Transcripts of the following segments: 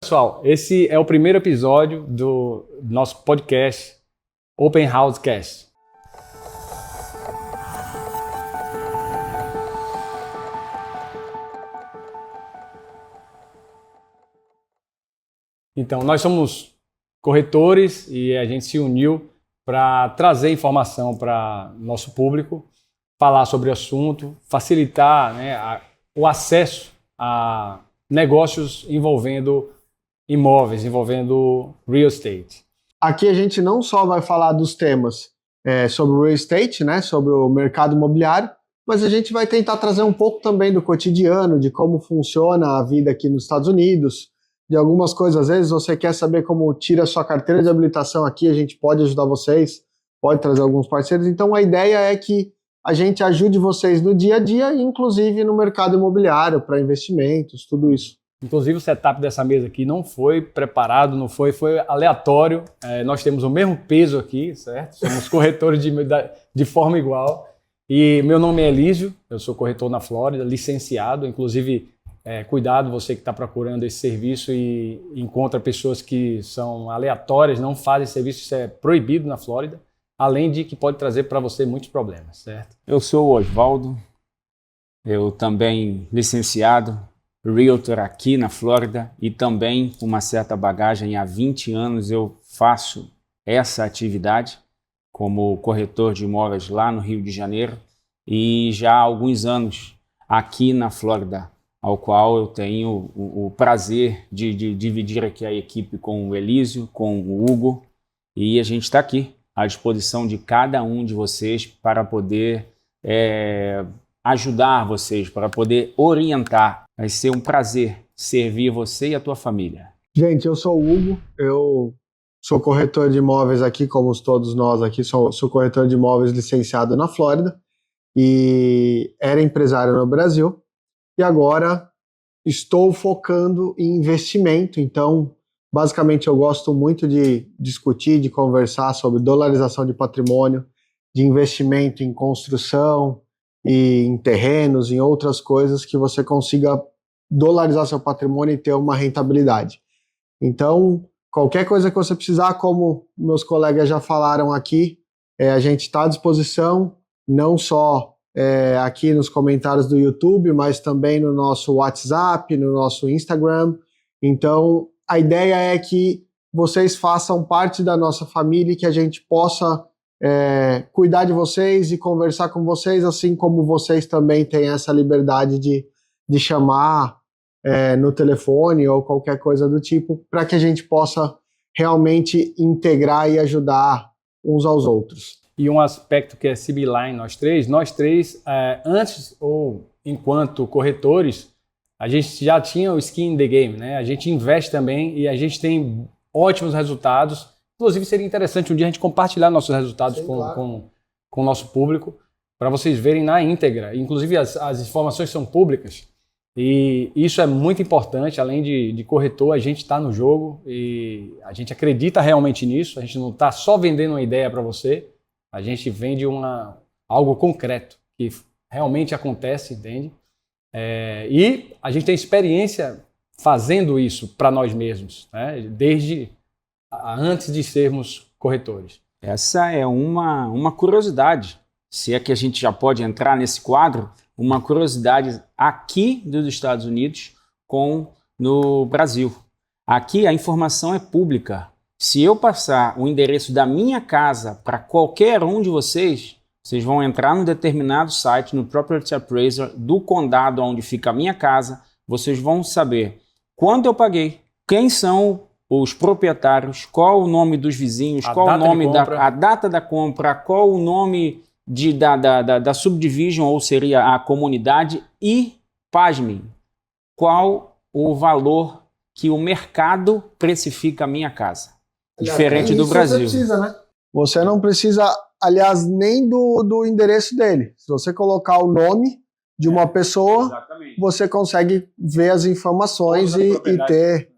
Pessoal, esse é o primeiro episódio do nosso podcast Open House Cast. Então, nós somos corretores e a gente se uniu para trazer informação para nosso público, falar sobre o assunto, facilitar, o acesso a negócios envolvendo imóveis, envolvendo real estate. Aqui a gente não só vai falar dos temas sobre o real estate, né, sobre o mercado imobiliário, mas a gente vai tentar trazer um pouco também do cotidiano, de como funciona a vida aqui nos Estados Unidos, de algumas coisas. Às vezes você quer saber como tira a sua carteira de habilitação aqui, a gente pode ajudar vocês, pode trazer alguns parceiros. Então a ideia é que a gente ajude vocês no dia a dia, inclusive no mercado imobiliário, para investimentos, tudo isso. Inclusive o setup dessa mesa aqui não foi preparado, foi aleatório. Nós temos o mesmo peso aqui, certo? Somos corretores de forma igual. E meu nome é Elísio, eu sou corretor na Flórida, licenciado. Inclusive, cuidado você que está procurando esse serviço e encontra pessoas que são aleatórias, não fazem serviço, isso é proibido na Flórida. Além de que pode trazer para você muitos problemas, certo? Eu sou o Osvaldo, eu também licenciado, realtor aqui na Flórida e também com uma certa bagagem. Há 20 anos eu faço essa atividade como corretor de imóveis lá no Rio de Janeiro e já há alguns anos aqui na Flórida, ao qual eu tenho o prazer de dividir aqui a equipe com o Elísio, com o Hugo, e a gente está aqui à disposição de cada um de vocês para poder ajudar vocês, para poder orientar. Vai ser um prazer servir você e a tua família. Gente, eu sou o Hugo, eu sou corretor de imóveis aqui, como todos nós aqui, sou corretor de imóveis licenciado na Flórida e era empresário no Brasil e agora estou focando em investimento. Então, basicamente, eu gosto muito de discutir, de conversar sobre dolarização de patrimônio, de investimento em construção e em terrenos, em outras coisas que você consiga dolarizar seu patrimônio e ter uma rentabilidade. Então, qualquer coisa que você precisar, como meus colegas já falaram aqui, a gente está à disposição, não só aqui nos comentários do YouTube, mas também no nosso WhatsApp, no nosso Instagram. Então, a ideia é que vocês façam parte da nossa família e que a gente possa cuidar de vocês e conversar com vocês, assim como vocês também têm essa liberdade de chamar no telefone ou qualquer coisa do tipo, para que a gente possa realmente integrar e ajudar uns aos outros. E um aspecto que é similar em nós três, antes ou enquanto corretores, a gente já tinha o skin in the game, né? A gente investe também e a gente tem ótimos resultados. Inclusive, seria interessante um dia a gente compartilhar nossos resultados com o nosso público, para vocês verem na íntegra. Inclusive, as informações são públicas e isso é muito importante. Além de corretor, a gente está no jogo e a gente acredita realmente nisso. A gente não está só vendendo uma ideia para você, a gente vende algo concreto que realmente acontece, entende? E a gente tem experiência fazendo isso para nós mesmos, né? Desde antes de sermos corretores. Essa é uma curiosidade, se é que a gente já pode entrar nesse quadro, uma curiosidade aqui dos Estados Unidos no Brasil. Aqui a informação é pública. Se eu passar o endereço da minha casa para qualquer um de vocês vão entrar num determinado site, no Property Appraiser do condado onde fica a minha casa, vocês vão saber quanto eu paguei, quem são os proprietários, qual o nome dos vizinhos, qual o nome a data da compra, qual o nome da subdivision, ou seria a comunidade, e, pasmem, qual o valor que o mercado precifica a minha casa. Diferente do Brasil. Você não precisa, aliás, nem do endereço dele. Se você colocar o nome de uma pessoa, exatamente, você consegue ver as informações e ter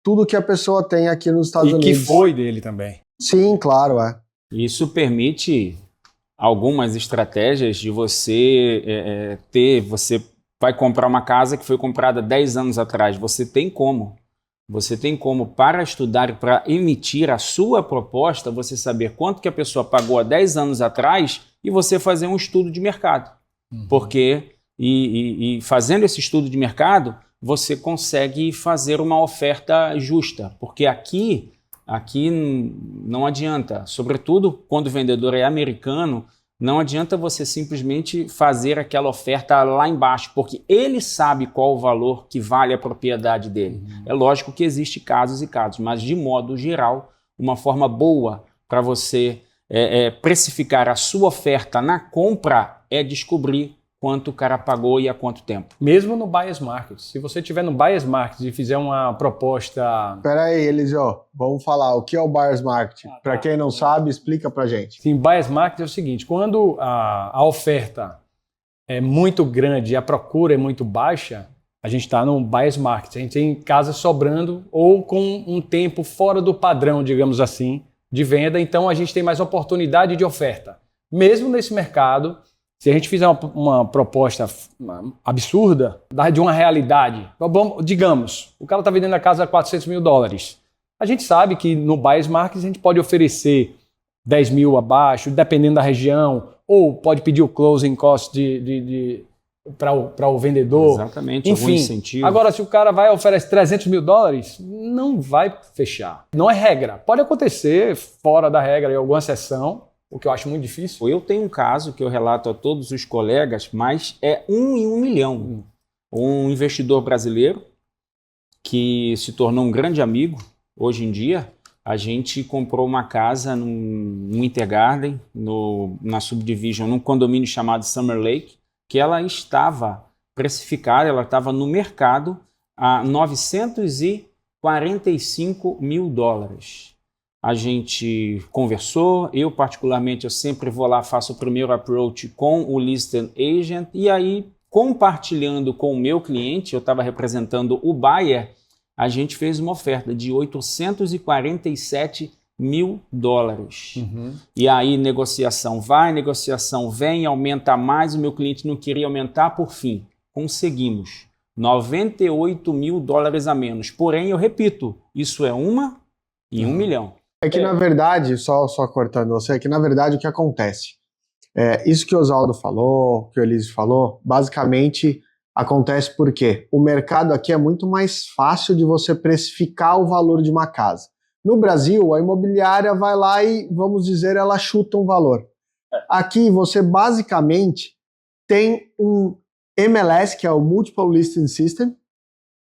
tudo que a pessoa tem aqui nos Estados Unidos. E que foi dele também. Sim, claro, Isso permite algumas estratégias de você você vai comprar uma casa que foi comprada 10 anos atrás. Você tem como Você tem como, para estudar e para emitir a sua proposta, você saber quanto que a pessoa pagou há 10 anos atrás e você fazer um estudo de mercado. Porque, e fazendo esse estudo de mercado, você consegue fazer uma oferta justa. Porque aqui não adianta, sobretudo quando o vendedor é americano, não adianta você simplesmente fazer aquela oferta lá embaixo, porque ele sabe qual o valor que vale a propriedade dele. É lógico que existe casos e casos, mas de modo geral, uma forma boa para você precificar a sua oferta na compra é descobrir quanto o cara pagou e há quanto tempo. Mesmo no Buyer's Market. Se você estiver no Buyer's Market e fizer uma proposta... Pera aí, Elisio, vamos falar. O que é o Buyer's Market? Para quem não sabe, explica pra gente. Sim, Buyer's Market é o seguinte, quando a oferta é muito grande e a procura é muito baixa, a gente está no Buyer's Market. A gente tem casas sobrando ou com um tempo fora do padrão, digamos assim, de venda. Então, a gente tem mais oportunidade de oferta. Mesmo nesse mercado... Se a gente fizer uma proposta absurda, de uma realidade, digamos, o cara está vendendo a casa a $400 mil. A gente sabe que no Buyer's Market a gente pode oferecer 10 mil abaixo, dependendo da região, ou pode pedir o closing cost para o vendedor. Exatamente, enfim, algum incentivo. Agora, se o cara vai e oferece $300 mil, não vai fechar. Não é regra. Pode acontecer fora da regra em alguma exceção, o que eu acho muito difícil. Eu tenho um caso que eu relato a todos os colegas, mas é 1 em 1 milhão. Um investidor brasileiro que se tornou um grande amigo. Hoje em dia, a gente comprou uma casa no Intergarden, na Subdivision, num condomínio chamado Summer Lake, que ela estava precificada, ela estava no mercado a $945 mil. A gente conversou, eu particularmente, eu sempre vou lá, faço o primeiro approach com o listed agent e aí, compartilhando com o meu cliente, eu estava representando o buyer, a gente fez uma oferta de $847 mil. E aí, negociação vai, negociação vem, aumenta mais, o meu cliente não queria aumentar, por fim, conseguimos $98 mil a menos. Porém, eu repito, isso é 1 em 1 milhão. É que, na verdade, só cortando você, é que, na verdade, o que acontece? Isso que o Oswaldo falou, que o Elísio falou, basicamente acontece porque o mercado aqui é muito mais fácil de você precificar o valor de uma casa. No Brasil, a imobiliária vai lá e, vamos dizer, ela chuta um valor. Aqui, você basicamente tem um MLS, que é o Multiple Listing System,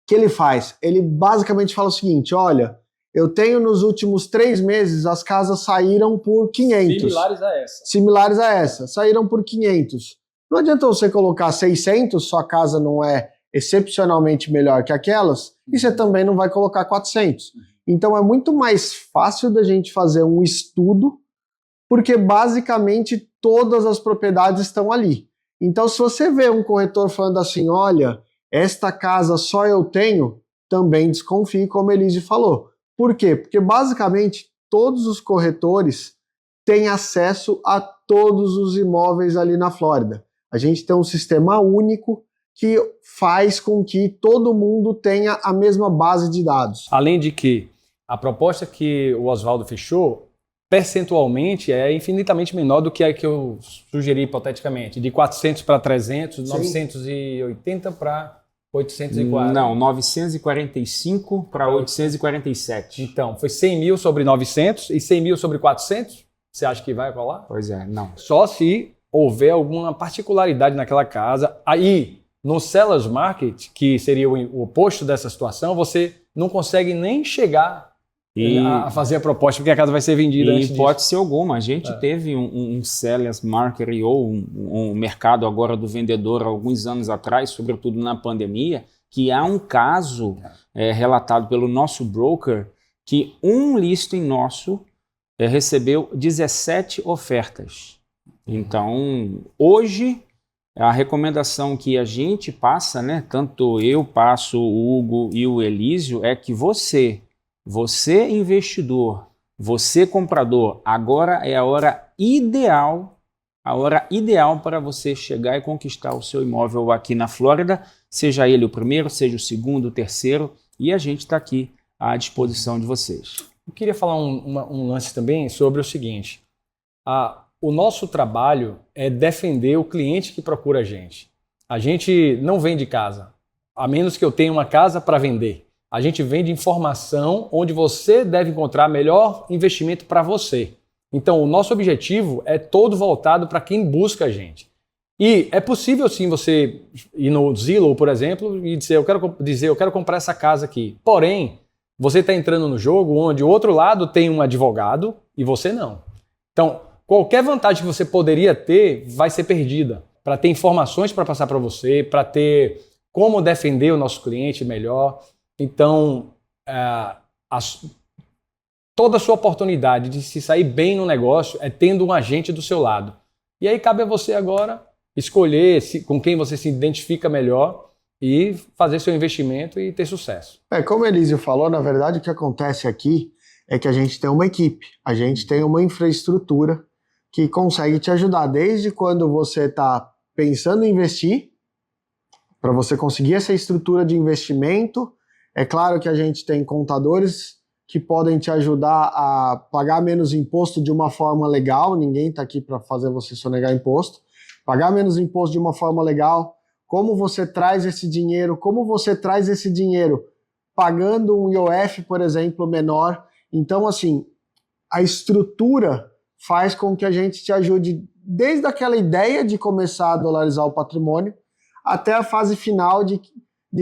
que ele faz? Ele basicamente fala o seguinte, olha... Eu tenho nos últimos 3 meses, as casas saíram por 500. Similares a essa. Saíram por 500. Não adianta você colocar 600, sua casa não é excepcionalmente melhor que aquelas, e você também não vai colocar 400. Então é muito mais fácil da gente fazer um estudo, porque basicamente todas as propriedades estão ali. Então se você vê um corretor falando assim, olha, esta casa só eu tenho, também desconfie, como a Elise falou. Por quê? Porque basicamente todos os corretores têm acesso a todos os imóveis ali na Flórida. A gente tem um sistema único que faz com que todo mundo tenha a mesma base de dados. Além de que a proposta que o Oswaldo fechou, percentualmente, é infinitamente menor do que a que eu sugeri hipoteticamente, de 400 para 300, sim. 980 para 840. Não, 945 para 847. Então, foi 100 mil sobre 900 e 100 mil sobre 400? Você acha que vai rolar? Pois é, não. Só se houver alguma particularidade naquela casa. Aí, no Seller's Market, que seria o oposto dessa situação, você não consegue nem chegar a fazer a proposta, porque a casa vai ser vendida antes disso. Pode ser alguma. A gente teve um Seller's Market ou um mercado agora do vendedor alguns anos atrás, sobretudo na pandemia, que há um caso relatado pelo nosso broker que um listing nosso recebeu 17 ofertas. Então, hoje, a recomendação que a gente passa, né, tanto eu passo, o Hugo e o Elísio, é que você investidor, você comprador, agora é a hora ideal para você chegar e conquistar o seu imóvel aqui na Flórida, seja ele o primeiro, seja o segundo, o terceiro, e a gente está aqui à disposição de vocês. Eu queria falar um lance também sobre o seguinte. O nosso trabalho é defender o cliente que procura a gente. A gente não vende casa, a menos que eu tenha uma casa para vender. A gente vende informação onde você deve encontrar melhor investimento para você. Então, o nosso objetivo é todo voltado para quem busca a gente. E é possível sim você ir no Zillow, por exemplo, e dizer, eu quero comprar essa casa aqui. Porém, você está entrando no jogo onde o outro lado tem um advogado e você não. Então, qualquer vantagem que você poderia ter vai ser perdida. Para ter informações para passar para você, para ter como defender o nosso cliente melhor. Então, toda a sua oportunidade de se sair bem no negócio é tendo um agente do seu lado. E aí cabe a você agora escolher com quem você se identifica melhor e fazer seu investimento e ter sucesso. Como o Elísio falou, na verdade o que acontece aqui é que a gente tem uma equipe, a gente tem uma infraestrutura que consegue te ajudar desde quando você está pensando em investir, para você conseguir essa estrutura de investimento. É claro que a gente tem contadores que podem te ajudar a pagar menos imposto de uma forma legal, ninguém está aqui para fazer você sonegar imposto, pagar menos imposto de uma forma legal, como você traz esse dinheiro pagando um IOF, por exemplo, menor. Então, assim, a estrutura faz com que a gente te ajude desde aquela ideia de começar a dolarizar o patrimônio até a fase final de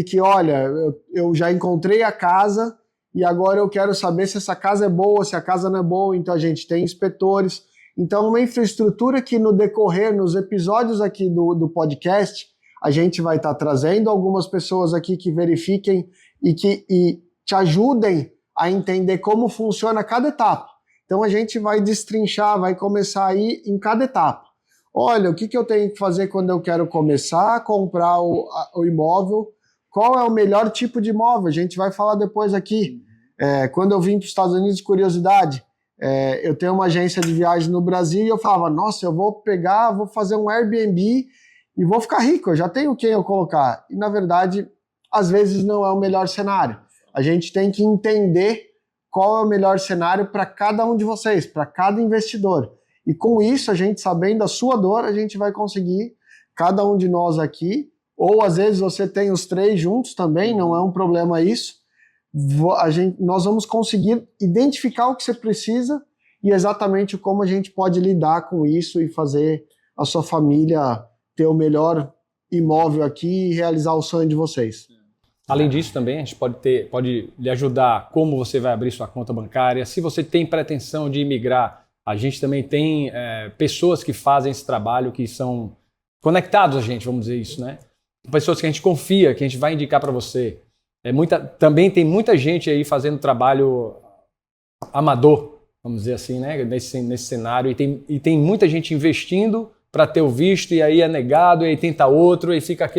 que, olha, eu já encontrei a casa e agora eu quero saber se essa casa é boa, se a casa não é boa, então a gente tem inspetores. Então, uma infraestrutura que no decorrer, nos episódios aqui do podcast, a gente vai estar trazendo algumas pessoas aqui que verifiquem e te ajudem a entender como funciona cada etapa. Então, a gente vai destrinchar, vai começar aí em cada etapa. Olha, o que eu tenho que fazer quando eu quero começar a comprar o imóvel? Qual é o melhor tipo de imóvel? A gente vai falar depois aqui. Quando eu vim para os Estados Unidos, curiosidade, eu tenho uma agência de viagem no Brasil e eu falava, nossa, eu vou fazer um Airbnb e vou ficar rico, eu já tenho quem eu colocar. E, na verdade, às vezes não é o melhor cenário. A gente tem que entender qual é o melhor cenário para cada um de vocês, para cada investidor. E com isso, a gente sabendo a sua dor, a gente vai conseguir, cada um de nós aqui, ou às vezes você tem os três juntos também, não é um problema isso. Nós vamos conseguir identificar o que você precisa e exatamente como a gente pode lidar com isso e fazer a sua família ter o melhor imóvel aqui e realizar o sonho de vocês. Além disso também, a gente pode lhe ajudar como você vai abrir sua conta bancária. Se você tem pretensão de imigrar, a gente também tem pessoas que fazem esse trabalho, que são conectados a gente, vamos dizer isso, né? Pessoas que a gente confia, que a gente vai indicar para você. Também tem muita gente aí fazendo trabalho amador, vamos dizer assim, né? Nesse cenário. E tem muita gente investindo para ter o visto, e aí é negado, e aí tenta outro, e fica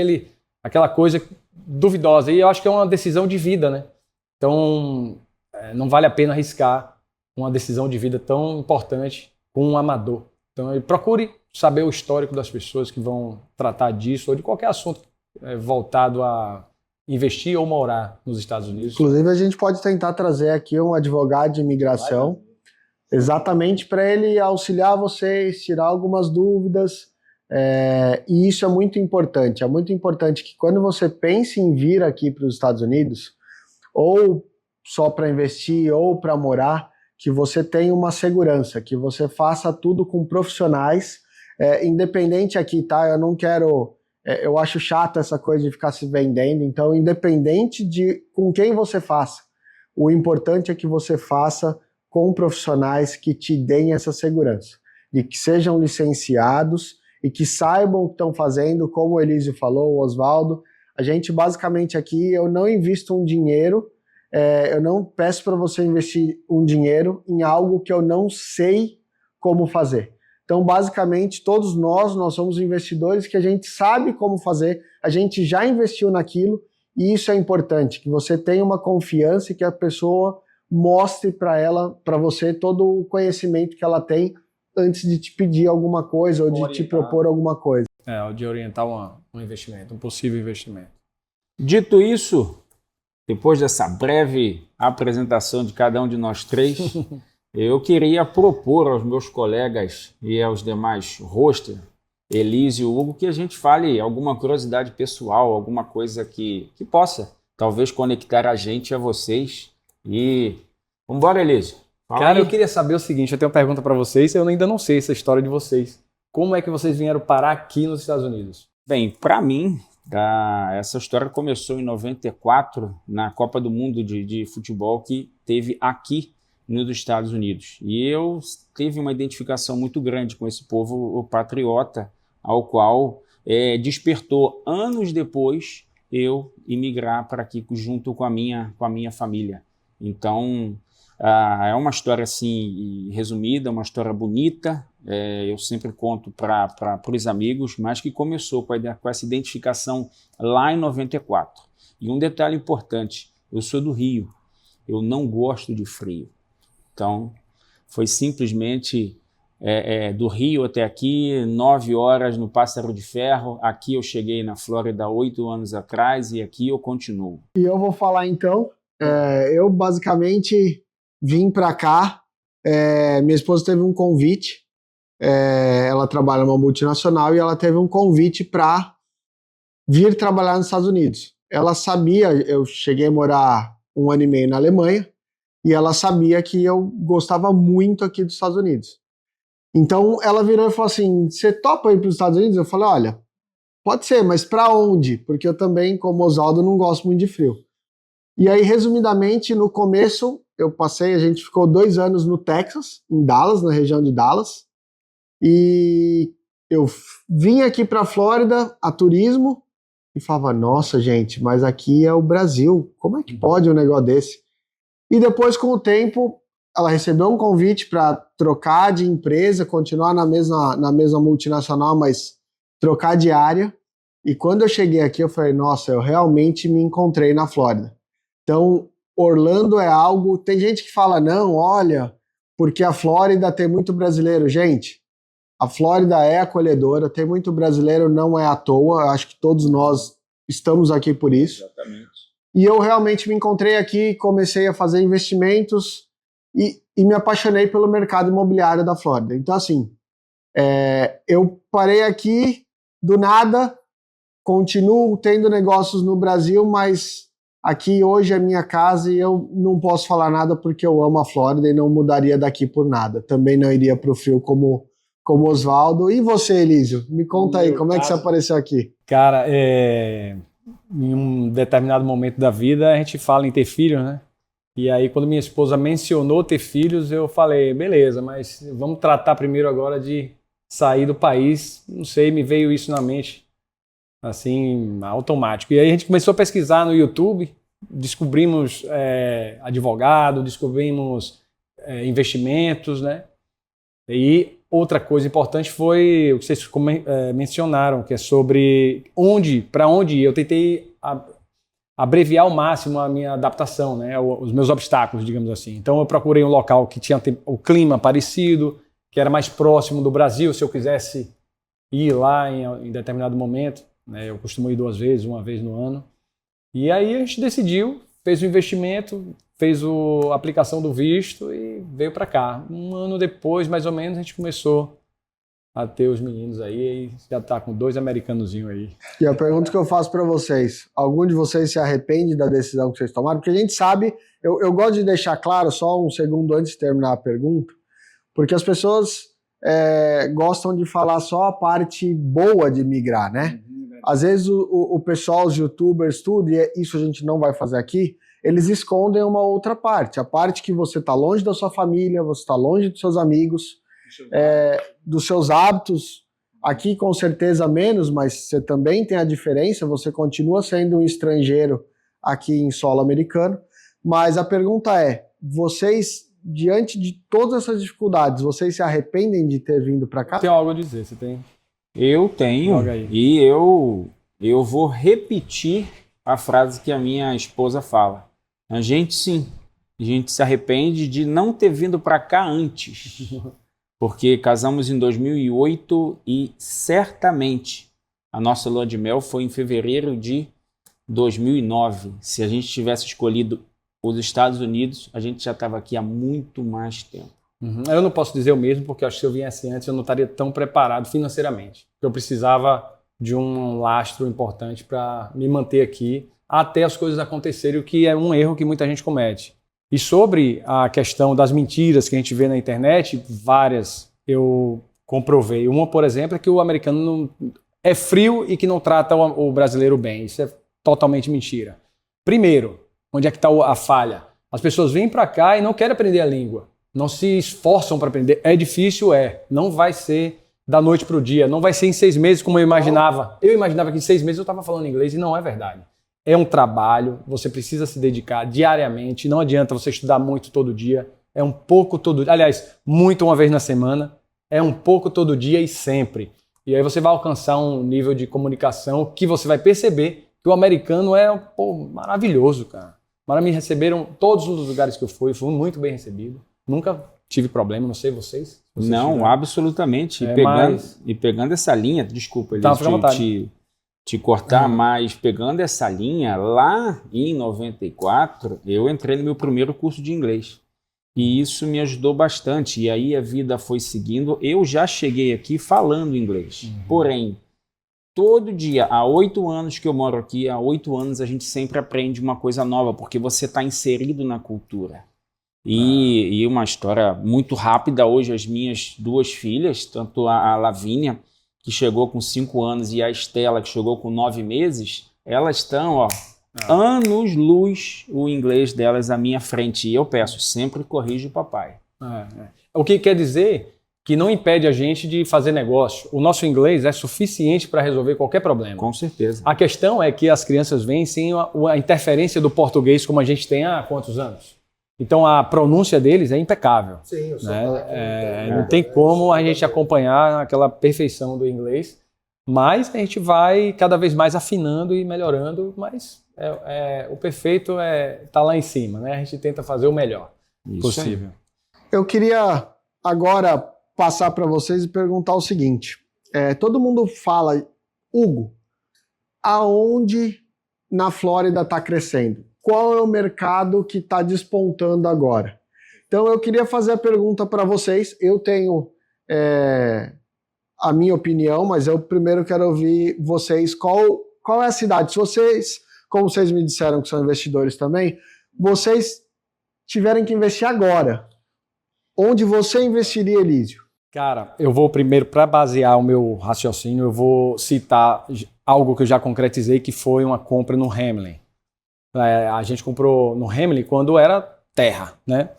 aquela coisa duvidosa. E eu acho que é uma decisão de vida, né? Então, não vale a pena arriscar uma decisão de vida tão importante com um amador. Então, procure saber o histórico das pessoas que vão tratar disso, ou de qualquer assunto voltado a investir ou morar nos Estados Unidos. Inclusive, a gente pode tentar trazer aqui um advogado de imigração, exatamente para ele auxiliar vocês, tirar algumas dúvidas, e isso é muito importante. É muito importante que quando você pense em vir aqui para os Estados Unidos, ou só para investir ou para morar, que você tenha uma segurança, que você faça tudo com profissionais, independente aqui, tá? Eu não quero... eu acho chato essa coisa de ficar se vendendo, então independente de com quem você faça, o importante é que você faça com profissionais que te deem essa segurança, de que sejam licenciados e que saibam o que estão fazendo, como o Elísio falou, o Oswaldo. A gente basicamente aqui, eu não invisto um dinheiro, eu não peço para você investir um dinheiro em algo que eu não sei como fazer. Então, basicamente, todos nós somos investidores que a gente sabe como fazer, a gente já investiu naquilo, e isso é importante, que você tenha uma confiança e que a pessoa mostre para você todo o conhecimento que ela tem antes de te pedir alguma coisa ou de te propor alguma coisa. De orientar um investimento, um possível investimento. Dito isso, depois dessa breve apresentação de cada um de nós três, eu queria propor aos meus colegas e aos demais hosters, Elise e Hugo, que a gente fale alguma curiosidade pessoal, alguma coisa que possa talvez conectar a gente a vocês. E vamos embora, Elise. Cara, eu queria saber o seguinte, eu tenho uma pergunta para vocês, eu ainda não sei essa história de vocês. Como é que vocês vieram parar aqui nos Estados Unidos? Bem, para mim, essa história começou em 94, na Copa do Mundo de futebol que teve aqui nos Estados Unidos. E eu tive uma identificação muito grande com esse povo patriota, ao qual despertou anos depois eu imigrar para aqui junto com a minha família. Então, é uma história assim resumida, uma história bonita. Eu sempre conto para os amigos, mas que começou com essa identificação lá em 94. E um detalhe importante, eu sou do Rio, eu não gosto de frio. Então, foi simplesmente do Rio até aqui, 9 horas no Pássaro de Ferro. Aqui eu cheguei na Flórida 8 anos atrás e aqui eu continuo. E eu vou falar então, eu basicamente vim para cá, minha esposa teve um convite, ela trabalha numa multinacional e ela teve um convite para vir trabalhar nos Estados Unidos. Ela sabia, eu cheguei a morar 1 ano e meio na Alemanha, e ela sabia que eu gostava muito aqui dos Estados Unidos. Então ela virou e falou assim, você topa ir para os Estados Unidos? Eu falei, olha, pode ser, mas para onde? Porque eu também, como Oswaldo, não gosto muito de frio. E aí, resumidamente, no começo, a gente ficou 2 anos no Texas, em Dallas, na região de Dallas, e eu vim aqui para a Flórida a turismo e falava, nossa gente, mas aqui é o Brasil, como é que pode um negócio desse? E depois, com o tempo, ela recebeu um convite para trocar de empresa, continuar na mesma multinacional, mas trocar de área. E quando eu cheguei aqui, eu falei, nossa, eu realmente me encontrei na Flórida. Então, Orlando é algo... Tem gente que fala, não, olha, porque a Flórida tem muito brasileiro. Gente, a Flórida é acolhedora, tem muito brasileiro, não é à toa. Acho que todos nós estamos aqui por isso. Exatamente. E eu realmente me encontrei aqui, comecei a fazer investimentos e me apaixonei pelo mercado imobiliário da Flórida. Então, assim, eu parei aqui do nada, continuo tendo negócios no Brasil, mas aqui hoje é minha casa e eu não posso falar nada porque eu amo a Flórida e não mudaria daqui por nada. Também não iria para o frio como Oswaldo. E você, Elísio? Me conta aí, como é que você apareceu aqui? Cara, em um determinado momento da vida a gente fala em ter filhos, né? E aí quando minha esposa mencionou ter filhos, eu falei, beleza, mas vamos tratar primeiro agora de sair do país. Não sei, me veio isso na mente, assim, automático. E aí a gente começou a pesquisar no YouTube, descobrimos advogado, descobrimos investimentos, né? E outra coisa importante foi o que vocês mencionaram, que é sobre para onde ir. Eu tentei abreviar ao máximo a minha adaptação, né? Os meus obstáculos, digamos assim. Então eu procurei um local que tinha o clima parecido, que era mais próximo do Brasil, se eu quisesse ir lá em determinado momento, né? Eu costumo ir 2 vezes, 1 vez no ano. E aí a gente decidiu, fez o investimento, fez a aplicação do visto e veio para cá. 1 ano depois, mais ou menos, a gente começou a ter os meninos aí e já está com 2 americanozinhos aí. E a pergunta que eu faço para vocês, algum de vocês se arrepende da decisão que vocês tomaram? Porque a gente sabe, eu gosto de deixar claro, só um segundo antes de terminar a pergunta, porque as pessoas gostam de falar só a parte boa de migrar, né? Às vezes o pessoal, os youtubers, tudo, e isso a gente não vai fazer aqui, eles escondem uma outra parte, a parte que você está longe da sua família, você está longe dos seus amigos, dos seus hábitos. Aqui com certeza menos, mas você também tem a diferença, você continua sendo um estrangeiro aqui em solo americano. Mas a pergunta é, vocês, diante de todas essas dificuldades, vocês se arrependem de ter vindo para cá? Tem algo a dizer, você tem? Eu tenho, e eu vou repetir a frase que a minha esposa fala. A gente se arrepende de não ter vindo para cá antes, porque casamos em 2008 e certamente a nossa lua de mel foi em fevereiro de 2009. Se a gente tivesse escolhido os Estados Unidos, a gente já estava aqui há muito mais tempo. Eu não posso dizer o mesmo, porque acho que se eu viesse antes, eu não estaria tão preparado financeiramente. Eu precisava de um lastro importante para me manter aqui até as coisas acontecerem, o que é um erro que muita gente comete. E sobre a questão das mentiras que a gente vê na internet, várias eu comprovei. Uma, por exemplo, é que o americano não é frio e que não trata o brasileiro bem. Isso é totalmente mentira. Primeiro, onde é que está a falha? As pessoas vêm para cá e não querem aprender a língua. Não se esforçam para aprender. É difícil? É. Não vai ser da noite para o dia. Não vai ser em 6 meses como eu imaginava. Eu imaginava que em 6 meses eu estava falando inglês e não é verdade. É um trabalho, você precisa se dedicar diariamente. Não adianta você estudar muito todo dia. É um pouco todo dia. Aliás, muito uma vez na semana. É um pouco todo dia e sempre. E aí você vai alcançar um nível de comunicação que você vai perceber que o americano é maravilhoso, cara. Mas me receberam todos os lugares que eu fui muito bem recebido. Nunca tive problema, não sei vocês. Não, tiveram. Absolutamente. E pegando essa linha, desculpa, te cortar, mas pegando essa linha, lá em 94, eu entrei no meu primeiro curso de inglês. E isso me ajudou bastante. E aí a vida foi seguindo. Eu já cheguei aqui falando inglês. Porém, todo dia, há 8 anos que eu moro aqui, há 8 anos a gente sempre aprende uma coisa nova, porque você está inserido na cultura. E uma história muito rápida, hoje as minhas 2 filhas, tanto a Lavínia, que chegou com 5 anos, e a Estela, que chegou com 9 meses, elas estão, anos-luz o inglês delas à minha frente. E eu peço, sempre corrija o papai. O que quer dizer que não impede a gente de fazer negócio. O nosso inglês é suficiente para resolver qualquer problema. Com certeza. A questão é que as crianças vêm sem a interferência do português como a gente tem há quantos anos? Então a pronúncia deles é impecável. Sim, eu sou não tem como a gente acompanhar aquela perfeição do inglês, mas a gente vai cada vez mais afinando e melhorando, mas o perfeito tá lá em cima, né? A gente tenta fazer o melhor possível. Eu queria agora passar para vocês e perguntar o seguinte. Todo mundo fala, Hugo, aonde na Flórida está crescendo? Qual é o mercado que está despontando agora? Então eu queria fazer a pergunta para vocês. Eu tenho a minha opinião, mas eu primeiro quero ouvir vocês. Qual é a cidade? Se vocês, como vocês me disseram que são investidores também, vocês tiverem que investir agora, onde você investiria, Elísio? Cara, eu vou primeiro, para basear o meu raciocínio, eu vou citar algo que eu já concretizei, que foi uma compra no Hamlin. A gente comprou no Hamlin quando era terra, né?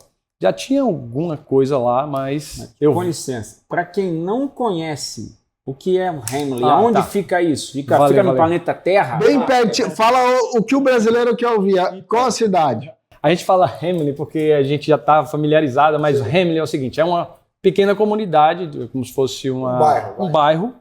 Já tinha alguma coisa lá, mas... Com licença, para quem não conhece o que é o Hamlin, aonde fica isso? Fica no planeta Terra? Bem pertinho. Fala o que o brasileiro quer ouvir. Qual a cidade? A gente fala Hamlin porque a gente já está familiarizado, mas o Hamlin é o seguinte, é uma pequena comunidade, como se fosse um bairro,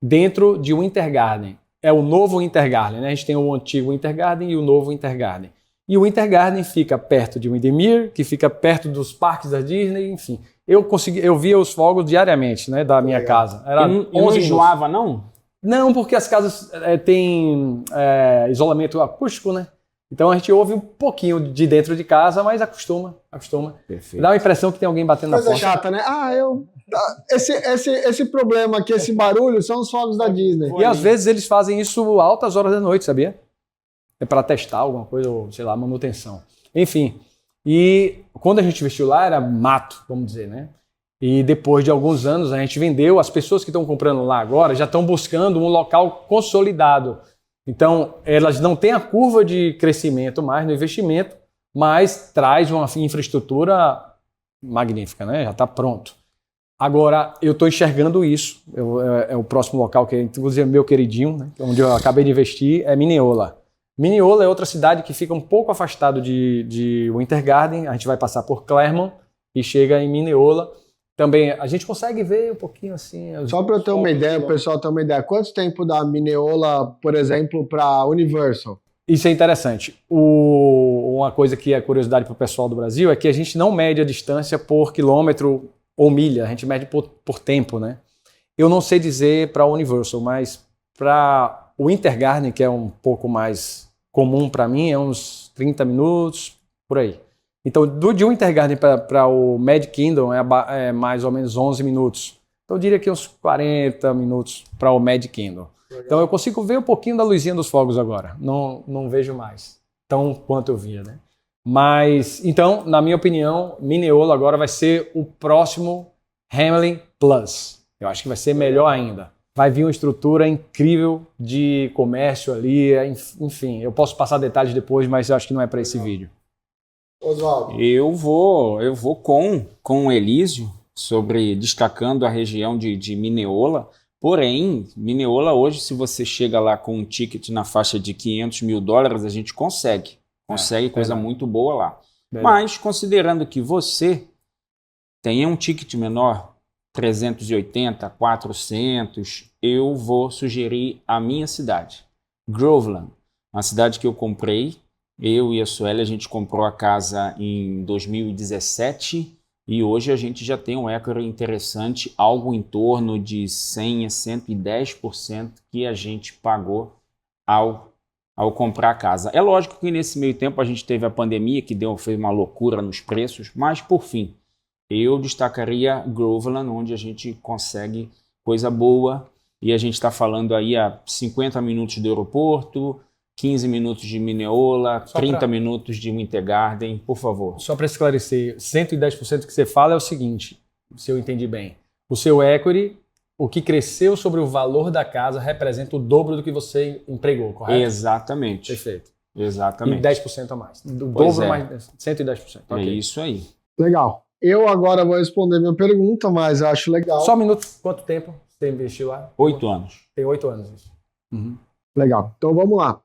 dentro de Winter Garden. É o novo Winter Garden, né? A gente tem o antigo Winter Garden e o novo Winter Garden. E o Winter Garden fica perto de Windermere, que fica perto dos parques da Disney, enfim. Eu via os fogos diariamente, né, da minha casa. Era e não enjoava, não? Não, porque as casas têm isolamento acústico, né? Então a gente ouve um pouquinho de dentro de casa, mas acostuma. Perfeito. Dá a impressão que tem alguém batendo na porta. Coisa chata, né? Esse problema aqui, esse barulho, são os fogos da Disney. E às vezes eles fazem isso altas horas da noite, sabia? É para testar alguma coisa, ou sei lá, manutenção. Enfim, e quando a gente investiu lá era mato, vamos dizer, né? E depois de alguns anos a gente vendeu, as pessoas que estão comprando lá agora já estão buscando um local consolidado. Então, elas não têm a curva de crescimento mais no investimento, mas traz uma infraestrutura magnífica, né? Já está pronto. Agora, eu estou enxergando isso. É o próximo local, que é inclusive meu queridinho, né? Onde eu acabei de investir, é Mineola. Mineola é outra cidade que fica um pouco afastado de Winter Garden. A gente vai passar por Claremont e chega em Mineola. Também a gente consegue ver um pouquinho assim... Só para eu ter uma ideia, o pessoal ter uma ideia. Quanto tempo dá Mineola, por exemplo, para Universal? Isso é interessante. Uma coisa que é curiosidade para o pessoal do Brasil é que a gente não mede a distância por quilômetro ou milha, a gente mede por tempo, né? Eu não sei dizer para a Universal, mas para o Winter Garden, que é um pouco mais comum para mim é uns 30 minutos, por aí. Então, de Winter Garden para o Mad Kingdom é mais ou menos 11 minutos. Então, eu diria que uns 40 minutos para o Mad Kingdom. Legal. Então, eu consigo ver um pouquinho da luzinha dos fogos agora. Não vejo mais tão quanto eu via, né? Mas, então, na minha opinião, Mineola agora vai ser o próximo Hamelin Plus. Eu acho que vai ser melhor ainda. Vai vir uma estrutura incrível de comércio ali, enfim. Eu posso passar detalhes depois, mas eu acho que não é para esse vídeo. Oswaldo. Eu vou com o Elísio, destacando a região de Mineola. Porém, Mineola hoje, se você chega lá com um ticket na faixa de $500 mil, a gente consegue coisa muito boa lá. Mas, considerando que você tenha um ticket menor, 380, 400, eu vou sugerir a minha cidade, Groveland, uma cidade que eu comprei. Eu e a Sueli, a gente comprou a casa em 2017 e hoje a gente já tem um equity interessante, algo em torno de 100% a 110% que a gente pagou ao comprar a casa. É lógico que nesse meio tempo a gente teve a pandemia que fez uma loucura nos preços, mas por fim, eu destacaria Groveland, onde a gente consegue coisa boa e a gente está falando aí a 50 minutos do aeroporto, 15 minutos de Mineola, 30 minutos de Winter Garden, por favor. Só para esclarecer, 110% que você fala é o seguinte, se eu entendi bem. O seu equity, o que cresceu sobre o valor da casa, representa o dobro do que você empregou, correto? Exatamente. Perfeito. Exatamente. E 10% a mais. O dobro mais 110%. É isso aí. Legal. Eu agora vou responder minha pergunta, mas acho legal. Só um minuto. Quanto tempo você investiu lá? 8 anos. Tem 8 anos isso. Uhum. Legal. Então vamos lá.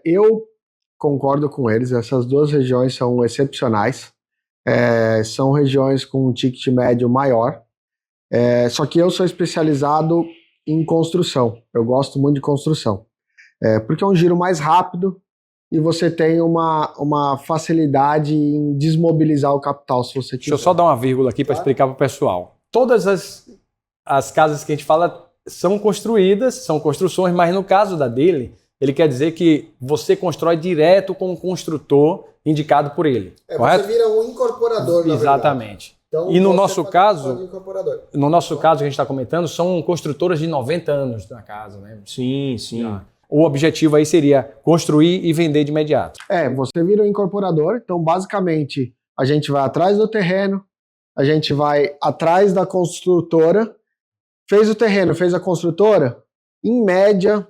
Eu concordo com eles, essas duas regiões são excepcionais, são regiões com um ticket médio maior, só que eu sou especializado em construção, eu gosto muito de construção, porque é um giro mais rápido e você tem uma facilidade em desmobilizar o capital se você quiser. Deixa eu só dar uma vírgula aqui para explicar para o pessoal. Todas as casas que a gente fala são construídas, são construções, mas no caso da dele, ele quer dizer que você constrói direto com o construtor indicado por ele. Correto? Você vira um incorporador, na Exatamente. Então, e no nosso caso, que a gente está comentando, são construtoras de 90 anos na casa, né? Sim, sim. O objetivo aí seria construir e vender de imediato. Você vira um incorporador, então basicamente a gente vai atrás do terreno, a gente vai atrás da construtora, fez o terreno, fez a construtora, em média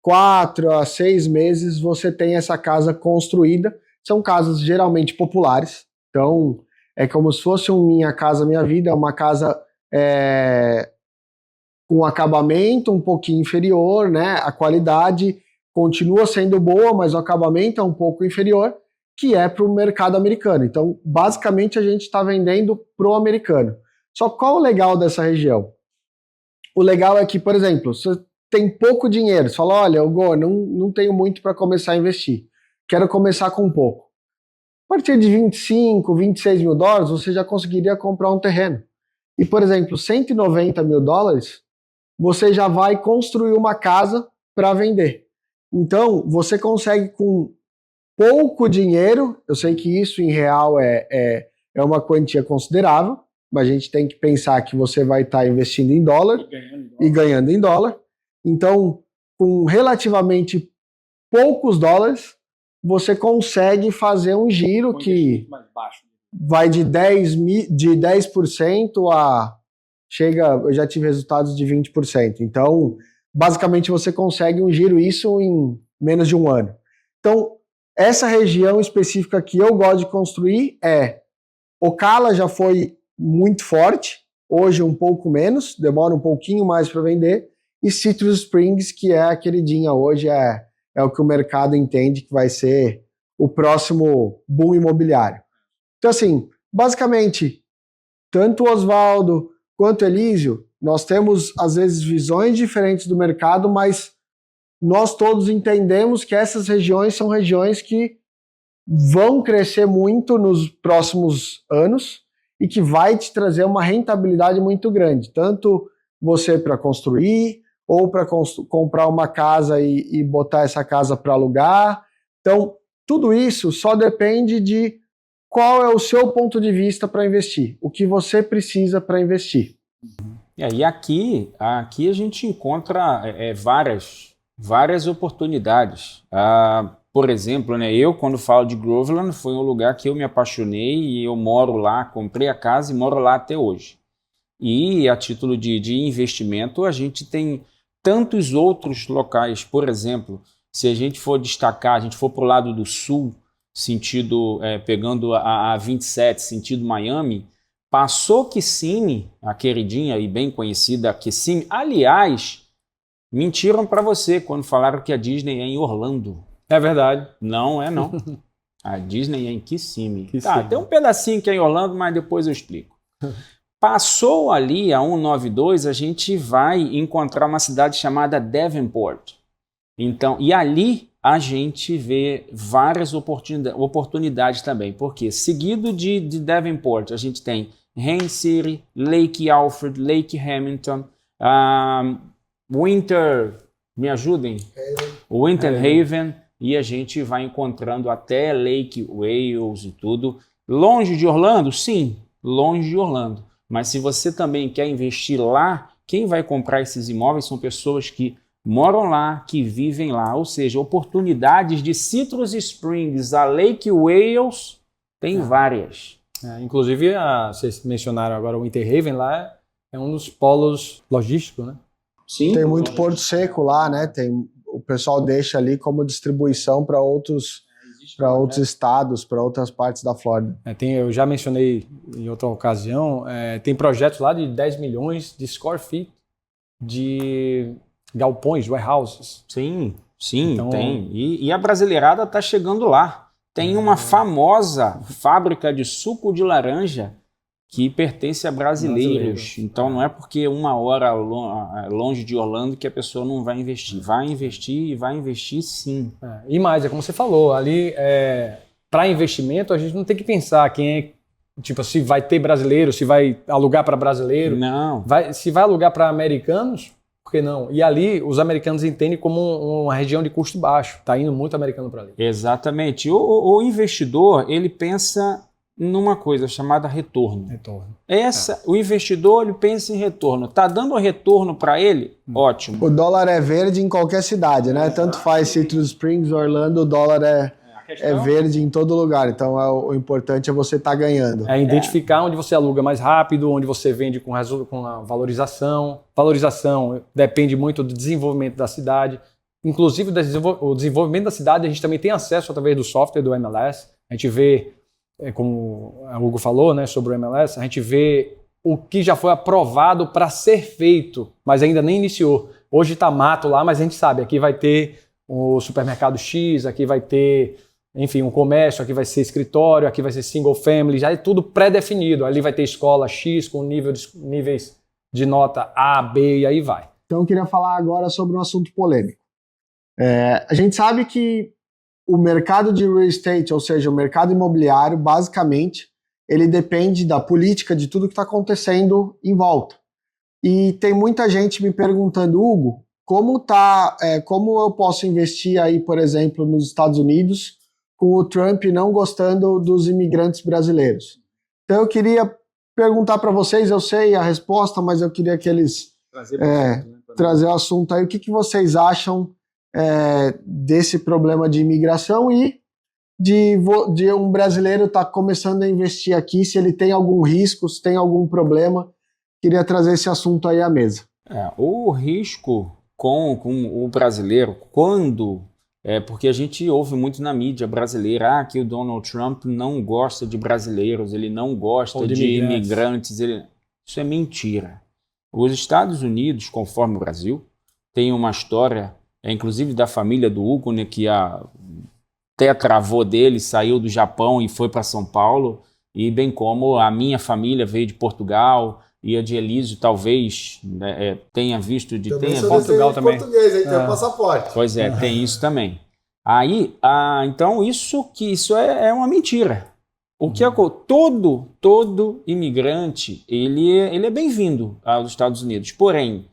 4 a 6 meses você tem essa casa construída. São casas geralmente populares, então é como se fosse um Minha Casa Minha Vida, é uma casa com acabamento um pouquinho inferior, né? A qualidade continua sendo boa, mas o acabamento é um pouco inferior, que é para o mercado americano. Então, basicamente, a gente está vendendo para o americano. Só qual o legal dessa região? O legal é que, por exemplo, você tem pouco dinheiro, você fala, olha, Hugo, não tenho muito para começar a investir, quero começar com pouco. A partir de 25, 26 mil dólares, você já conseguiria comprar um terreno. E, por exemplo, 190 mil dólares, você já vai construir uma casa para vender. Então, você consegue com pouco dinheiro, eu sei que isso em real é uma quantia considerável, mas a gente tem que pensar que você vai estar investindo em dólar e ganhando em dólar. Então, com relativamente poucos dólares, você consegue fazer um giro que vai de 10% a... eu já tive resultados de 20%. Então, basicamente, você consegue um giro isso em menos de um ano. Então, essa região específica que eu gosto de construir Ocala já foi muito forte, hoje um pouco menos, demora um pouquinho mais para vender, e Citrus Springs, que é a queridinha hoje, é o que o mercado entende que vai ser o próximo boom imobiliário. Então, assim, basicamente, tanto o Oswaldo quanto o Elísio, nós temos, às vezes, visões diferentes do mercado, mas nós todos entendemos que essas regiões são regiões que vão crescer muito nos próximos anos e que vai te trazer uma rentabilidade muito grande, tanto você para construir ou para comprar uma casa e botar essa casa para alugar, Então, tudo isso só depende de qual é o seu ponto de vista para investir, o que você precisa para investir. E aqui a gente encontra várias oportunidades. Por exemplo, né, eu, quando falo de Groveland, foi um lugar que eu me apaixonei e eu moro lá, comprei a casa e moro lá até hoje. E a título de investimento, a gente tem tantos outros locais. Por exemplo, se a gente for destacar, a gente for para o lado do sul, pegando a 27, sentido Miami, passou Kissimmee, a queridinha e bem conhecida Kissimmee. Aliás, mentiram para você quando falaram que a Disney é em Orlando. É verdade. Não é não. A Disney é em Kissimmee. Tá, tem um pedacinho que é em Orlando, mas depois eu explico. Passou ali a 192, a gente vai encontrar uma cidade chamada Davenport. Então, e ali a gente vê várias oportunidades também, porque seguido de Davenport, a gente tem Haines City, Lake Alfred, Lake Hamilton, me ajudem? Winter Haven, e a gente vai encontrando até Lake Wales e tudo. Longe de Orlando? Sim, longe de Orlando. Mas se você também quer investir lá, quem vai comprar esses imóveis são pessoas que moram lá, que vivem lá. Ou seja, oportunidades de Citrus Springs a Lake Wales tem várias. Inclusive, vocês mencionaram agora o Winter Haven, lá é um dos polos logísticos, né? Sim. Tem muito Porto Seco lá, né? O pessoal deixa ali como distribuição para outros estados, para outras partes da Flórida. Eu já mencionei em outra ocasião, tem projetos lá de 10 milhões de square feet de galpões, warehouses. Sim, então, tem. E a brasileirada está chegando lá. Tem uma famosa fábrica de suco de laranja que pertence a brasileiros. Então não é porque uma hora longe de Orlando que a pessoa não vai investir. Vai investir e vai investir sim. E mais, como você falou, ali para investimento a gente não tem que pensar quem é, tipo, se vai ter brasileiro, se vai alugar para brasileiro. Não. Se vai alugar para americanos, por que não? E ali os americanos entendem como uma região de custo baixo. Está indo muito americano para ali. Exatamente. O investidor, ele pensa numa coisa chamada retorno. O investidor, ele pensa em retorno. Está dando retorno para ele? Ótimo. O dólar é verde em qualquer cidade, né? Tanto faz Citrus Springs, Orlando, o dólar é verde em todo lugar. Então o importante é você estar ganhando. Identificar onde você aluga mais rápido, onde você vende com a valorização. Valorização depende muito do desenvolvimento da cidade. Inclusive o desenvolvimento da cidade a gente também tem acesso através do software do MLS. A gente vê, como o Hugo falou, né, sobre o MLS, a gente vê o que já foi aprovado para ser feito, mas ainda nem iniciou. Hoje está mato lá, mas a gente sabe, aqui vai ter o supermercado X, aqui vai ter, enfim, um comércio, aqui vai ser escritório, aqui vai ser single family, já é tudo pré-definido. Ali vai ter escola X com níveis de nota A, B e aí vai. Então eu queria falar agora sobre um assunto polêmico. A gente sabe que o mercado de real estate, ou seja, o mercado imobiliário, basicamente, ele depende da política, de tudo que está acontecendo em volta. E tem muita gente me perguntando, Hugo, como eu posso investir aí, por exemplo, nos Estados Unidos, com o Trump não gostando dos imigrantes brasileiros? Então eu queria perguntar para vocês, eu sei a resposta, mas eu queria que eles trazer o assunto aí. O que vocês acham desse problema de imigração e de um brasileiro estar começando a investir aqui, se ele tem algum risco, se tem algum problema? Queria trazer esse assunto aí à mesa. O risco com o brasileiro, porque a gente ouve muito na mídia brasileira que o Donald Trump não gosta de brasileiros, ele não gosta de imigrantes. Isso é mentira. Os Estados Unidos, conforme o Brasil, tem uma história, inclusive da família do Hugo, né, que a tetravô dele saiu do Japão e foi para São Paulo, e bem como a minha família veio de Portugal, e a de Elísio talvez tenha visto de... Também Portugal também. Português, aí tem o passaporte. Pois tem isso também. Aí, então isso é uma mentira. O que todo imigrante, ele é bem-vindo aos Estados Unidos. Porém,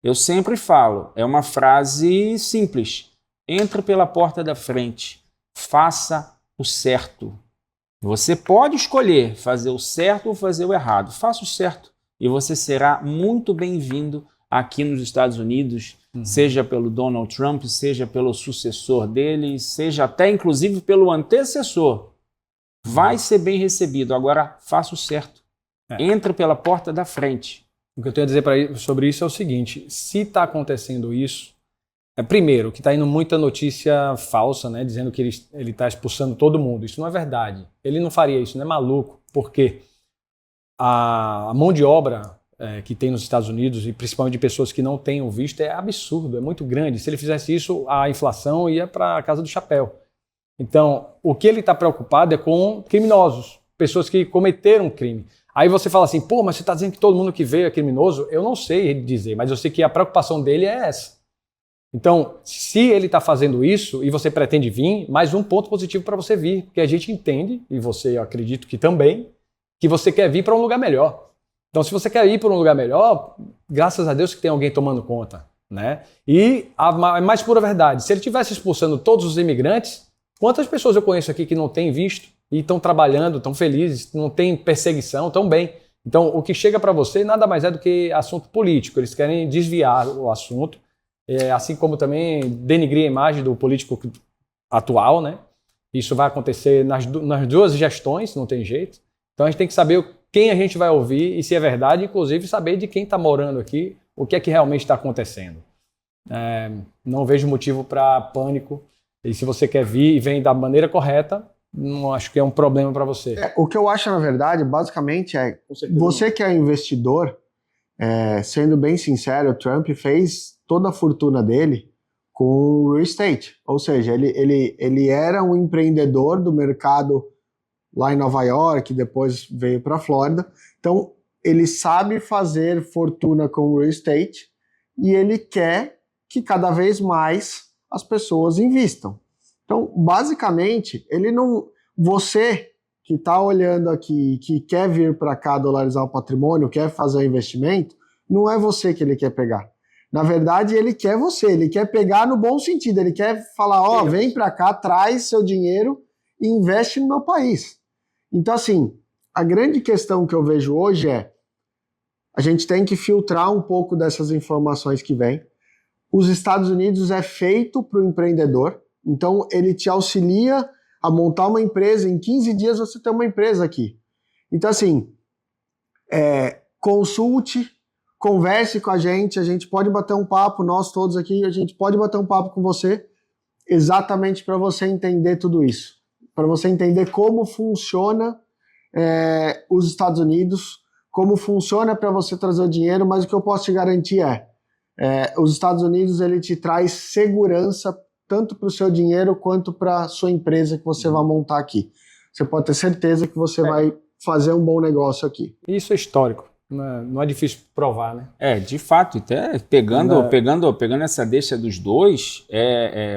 eu sempre falo, é uma frase simples: entre pela porta da frente, faça o certo. Você pode escolher fazer o certo ou fazer o errado. Faça o certo e você será muito bem-vindo aqui nos Estados Unidos, seja pelo Donald Trump, seja pelo sucessor dele, seja até inclusive pelo antecessor. Vai ser bem recebido. Agora, faça o certo. Entre pela porta da frente. O que eu tenho a dizer sobre isso é o seguinte: se está acontecendo isso, primeiro, que está indo muita notícia falsa, né, dizendo que ele está expulsando todo mundo. Isso não é verdade. Ele não faria isso, não é maluco, porque a mão de obra que tem nos Estados Unidos, e principalmente de pessoas que não têm o visto, é absurdo, é muito grande. Se ele fizesse isso, a inflação ia para a casa do chapéu. Então, o que ele está preocupado é com criminosos, pessoas que cometeram crime. Aí você fala assim, pô, mas você está dizendo que todo mundo que veio é criminoso? Eu não sei dizer, mas eu sei que a preocupação dele é essa. Então, se ele está fazendo isso e você pretende vir, mais um ponto positivo para você vir, porque a gente entende, e você eu acredito que também, que você quer vir para um lugar melhor. Então, se você quer ir para um lugar melhor, graças a Deus que tem alguém tomando conta, né? E a mais pura verdade, se ele estivesse expulsando todos os imigrantes, quantas pessoas eu conheço aqui que não têm visto e estão trabalhando, estão felizes, não tem perseguição, estão bem. Então, o que chega para você nada mais é do que assunto político. Eles querem desviar o assunto, assim como também denigrir a imagem do político atual, né? Isso vai acontecer nas duas gestões, não tem jeito. Então, a gente tem que saber quem a gente vai ouvir e se é verdade, inclusive saber de quem está morando aqui, o que é que realmente está acontecendo. Não vejo motivo para pânico. E se você quer vir e vem da maneira correta, não acho que é um problema para você. O que eu acho, na verdade, basicamente você que é investidor, sendo bem sincero, o Trump fez toda a fortuna dele com o real estate. Ou seja, ele era um empreendedor do mercado lá em Nova York, depois veio para a Flórida. Então, ele sabe fazer fortuna com o real estate e ele quer que cada vez mais as pessoas investam. Então, basicamente, você que está olhando aqui, que quer vir para cá dolarizar o patrimônio, quer fazer o investimento, não é você que ele quer pegar. Na verdade, ele quer você, ele quer pegar no bom sentido, ele quer falar, vem para cá, traz seu dinheiro e investe no meu país. Então, assim, a grande questão que eu vejo hoje a gente tem que filtrar um pouco dessas informações que vêm. Os Estados Unidos é feito para o empreendedor, então ele te auxilia a montar uma empresa, em 15 dias você tem uma empresa aqui. Então, assim, consulte, converse com a gente pode bater um papo, nós todos aqui, a gente pode bater um papo com você, exatamente para você entender tudo isso, para você entender como funciona os Estados Unidos, como funciona para você trazer o dinheiro, mas o que eu posso te garantir os Estados Unidos ele te traz segurança tanto para o seu dinheiro quanto para a sua empresa que você vai montar aqui. Você pode ter certeza que você vai fazer um bom negócio aqui. Isso é histórico. Não é difícil provar, né? De fato, até pegando essa deixa dos dois,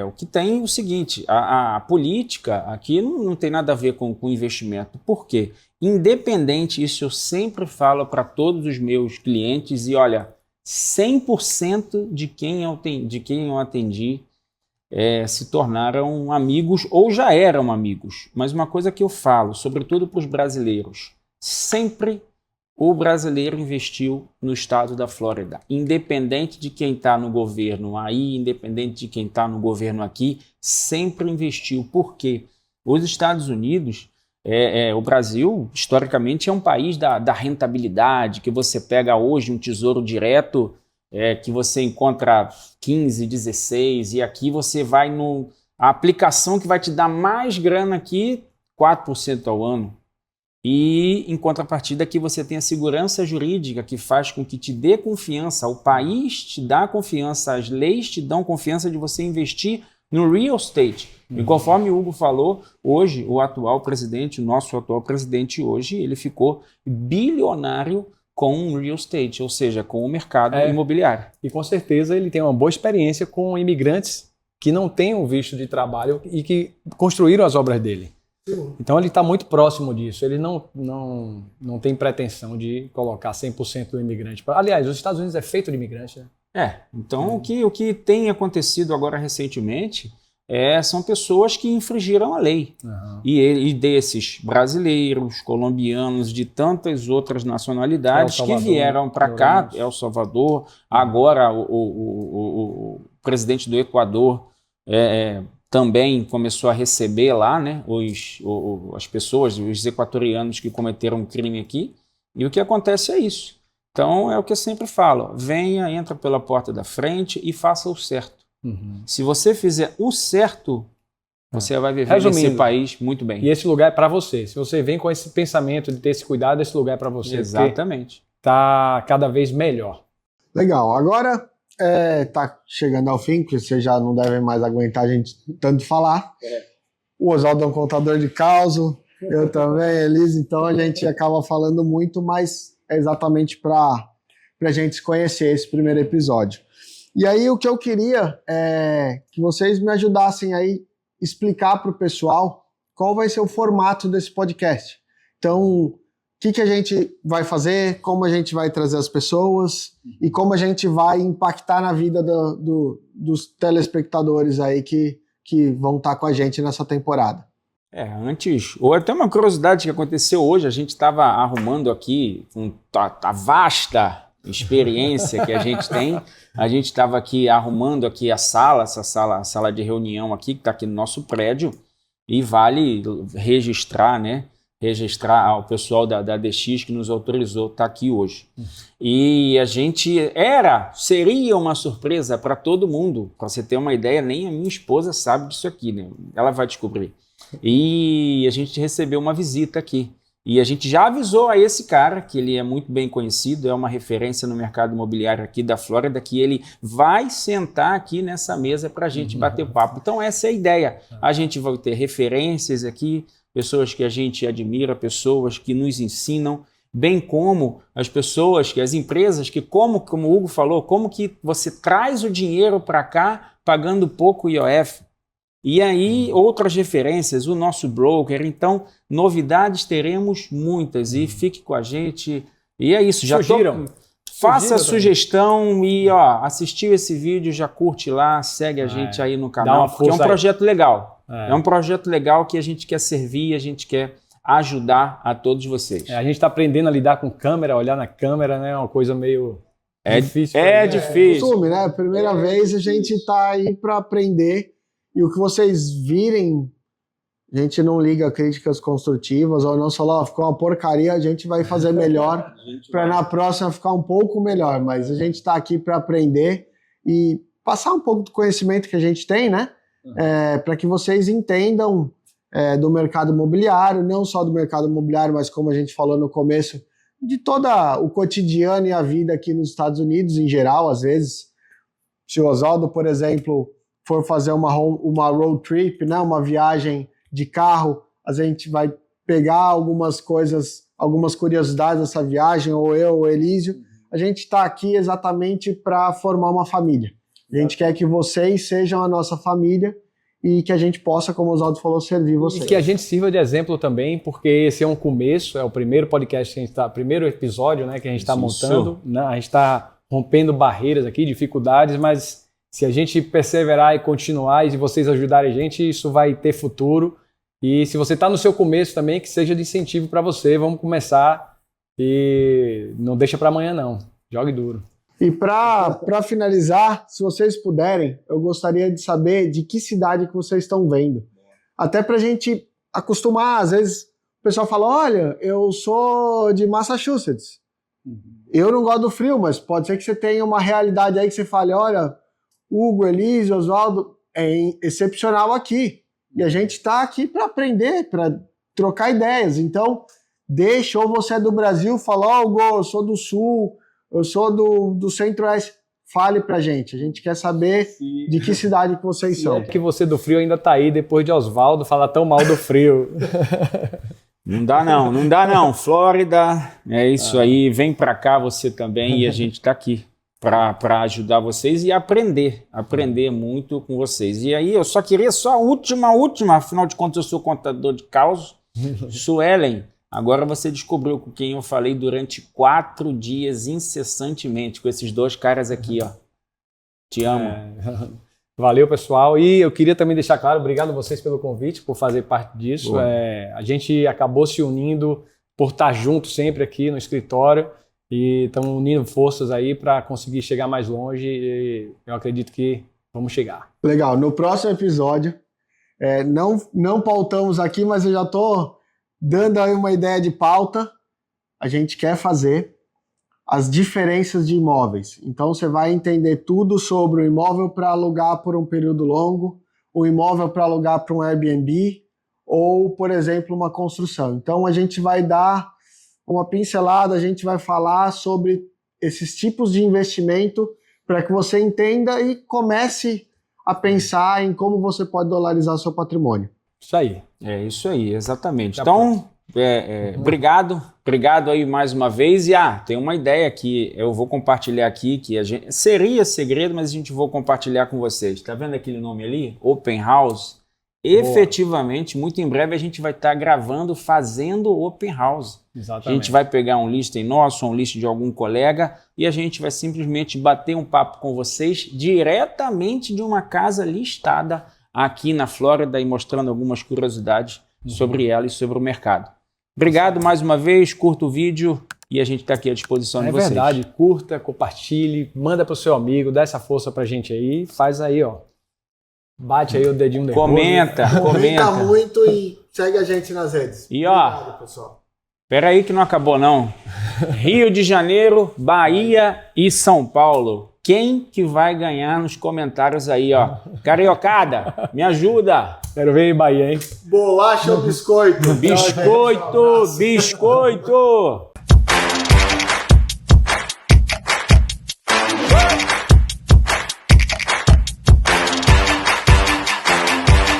o que tem o seguinte, a política aqui não tem nada a ver com investimento. Por quê? Independente, isso eu sempre falo para todos os meus clientes, e olha, 100% de quem eu atendi se tornaram amigos ou já eram amigos. Mas uma coisa que eu falo, sobretudo para os brasileiros, sempre o brasileiro investiu no estado da Flórida, independente de quem está no governo aí, independente de quem está no governo aqui, sempre investiu. Por quê? Os Estados Unidos, o Brasil, historicamente, é um país da rentabilidade, que você pega hoje um tesouro direto, que você encontra 15, 16, e aqui você vai a aplicação que vai te dar mais grana aqui, 4% ao ano. E, em contrapartida, aqui você tem a segurança jurídica que faz com que te dê confiança, o país te dá confiança, as leis te dão confiança de você investir no real estate. E conforme o Hugo falou, hoje o nosso atual presidente hoje, ele ficou bilionário com o real estate, ou seja, com o mercado imobiliário. E com certeza ele tem uma boa experiência com imigrantes que não têm o visto de trabalho e que construíram as obras dele. Então ele está muito próximo disso, ele não tem pretensão de colocar 100% do imigrante. Aliás, os Estados Unidos é feito de imigrante, né? Então o que tem acontecido agora recentemente são pessoas que infringiram a lei. E desses brasileiros, colombianos, de tantas outras nacionalidades que vieram para cá, El Salvador, agora o presidente do Equador também começou a receber lá, né, as pessoas, os equatorianos que cometeram um crime aqui, e o que acontece é isso. Então é o que eu sempre falo, venha, entra pela porta da frente e faça o certo. Se você fizer o certo, você vai viver nesse país muito bem. E esse lugar é para você. Se você vem com esse pensamento de ter esse cuidado, esse lugar é para você. Exatamente. Está cada vez melhor. Legal. Agora tá chegando ao fim, porque vocês já não devem mais aguentar a gente tanto falar. O Oswaldo é um contador de caos, eu também, Elise, então a gente acaba falando muito, mas é exatamente para a gente se conhecer esse primeiro episódio. E aí o que eu queria é que vocês me ajudassem aí explicar para o pessoal qual vai ser o formato desse podcast. Então, o que a gente vai fazer, como a gente vai trazer as pessoas e como a gente vai impactar na vida dos telespectadores aí que vão estar com a gente nessa temporada. Ou até uma curiosidade que aconteceu hoje, a gente estava arrumando aqui com a vasta experiência que a gente tem, a gente estava aqui arrumando aqui a sala de reunião aqui, que está aqui no nosso prédio, e vale registrar, né? Registrar ao pessoal da DX que nos autorizou estar aqui hoje. E a gente seria uma surpresa para todo mundo, para você ter uma ideia, nem a minha esposa sabe disso aqui, né? Ela vai descobrir. E a gente recebeu uma visita aqui. E a gente já avisou a esse cara, que ele é muito bem conhecido, é uma referência no mercado imobiliário aqui da Flórida, que ele vai sentar aqui nessa mesa para a gente bater papo. Então essa é a ideia. A gente vai ter referências aqui, pessoas que a gente admira, pessoas que nos ensinam, bem como as pessoas, as empresas que, como o Hugo falou, como que você traz o dinheiro para cá pagando pouco IOF. E aí, outras referências, o nosso broker. Então, novidades teremos muitas e fique com a gente. E é isso. Faça a sugestão e assistiu esse vídeo, já curte lá, segue a gente aí no canal, porque é um projeto legal. É um projeto legal que a gente quer servir, a gente quer ajudar a todos vocês. A gente está aprendendo a lidar com câmera, olhar na câmera, né? É uma coisa meio difícil. Difícil. Costume, né? Primeira vez a gente está aí para aprender. E o que vocês virem, a gente não liga a críticas construtivas, ou não falar, ficou uma porcaria, a gente vai fazer melhor para na próxima ficar um pouco melhor. Mas a gente está aqui para aprender e passar um pouco do conhecimento que a gente tem, né? Para que vocês entendam do mercado imobiliário, não só do mercado imobiliário, mas como a gente falou no começo, de todo o cotidiano e a vida aqui nos Estados Unidos em geral. Às vezes, se o Oswaldo, por exemplo, for fazer uma road trip, né, uma viagem de carro, a gente vai pegar algumas coisas, algumas curiosidades dessa viagem, ou eu, ou Elísio. A gente está aqui exatamente para formar uma família. A gente quer que vocês sejam a nossa família e que a gente possa, como o Oswaldo falou, servir vocês. E que a gente sirva de exemplo também, porque esse é um começo, é o primeiro podcast que a gente está, primeiro episódio, né, que a gente está montando, né, a gente está rompendo barreiras aqui, dificuldades, mas se a gente perseverar e continuar e se vocês ajudarem a gente, isso vai ter futuro. E se você está no seu começo também, que seja de incentivo para você. Vamos começar e não deixa para amanhã não. Jogue duro. E para finalizar, se vocês puderem, eu gostaria de saber de que cidade que vocês estão vendo. Até para a gente acostumar. Às vezes o pessoal fala, olha, eu sou de Massachusetts. Eu não gosto do frio, mas pode ser que você tenha uma realidade aí que você fale, olha, Hugo, Elise, Oswaldo, é excepcional aqui. E a gente está aqui para aprender, para trocar ideias. Então, ou você é do Brasil, fala, Hugo, eu sou do Sul, eu sou do Centro-Oeste. Fale pra gente. A gente quer saber de que cidade que vocês são. É que você do frio ainda tá aí, depois de Oswaldo falar tão mal do frio. Não dá não. Flórida, é isso aí. Vem para cá você também e a gente está aqui para ajudar vocês e aprender muito com vocês. E aí eu só queria a última, afinal de contas eu sou contador de caos. Suelen, agora você descobriu com quem eu falei durante 4 dias incessantemente, com esses 2 caras aqui, ó. Te amo. Valeu, pessoal. E eu queria também deixar claro, obrigado a vocês pelo convite, por fazer parte disso. A gente acabou se unindo por estar junto sempre aqui no escritório e estamos unindo forças aí para conseguir chegar mais longe e eu acredito que vamos chegar. Legal. No próximo episódio, não pautamos aqui, mas eu já estou dando aí uma ideia de pauta. A gente quer fazer as diferenças de imóveis. Então você vai entender tudo sobre o imóvel para alugar por um período longo, o imóvel para alugar para um Airbnb ou, por exemplo, uma construção. Então a gente vai dar uma pincelada, a gente vai falar sobre esses tipos de investimento para que você entenda e comece a pensar em como você pode dolarizar seu patrimônio. Isso aí. É isso aí, exatamente. Então, obrigado aí mais uma vez. E tem uma ideia que eu vou compartilhar aqui, que seria segredo, mas a gente vou compartilhar com vocês. Tá vendo aquele nome ali? Open House. Efetivamente, muito em breve a gente vai estar gravando, fazendo Open House. Exatamente. A gente vai pegar um listing nosso, um listing de algum colega e a gente vai simplesmente bater um papo com vocês diretamente de uma casa listada aqui na Flórida e mostrando algumas curiosidades sobre ela e sobre o mercado. Obrigado mais uma vez, curta o vídeo e a gente está aqui à disposição de vocês. É verdade, curta, compartilhe, manda para o seu amigo, dá essa força pra gente aí, faz aí, ó. Bate aí o dedinho nervoso. Comenta muito e segue a gente nas redes. E obrigado, pessoal. Espera aí que não acabou não. Rio de Janeiro, Bahia e São Paulo. Quem que vai ganhar nos comentários aí, ó? Cariocada, me ajuda. Quero ver em Bahia, hein? Bolacha ou biscoito? Biscoito, biscoito.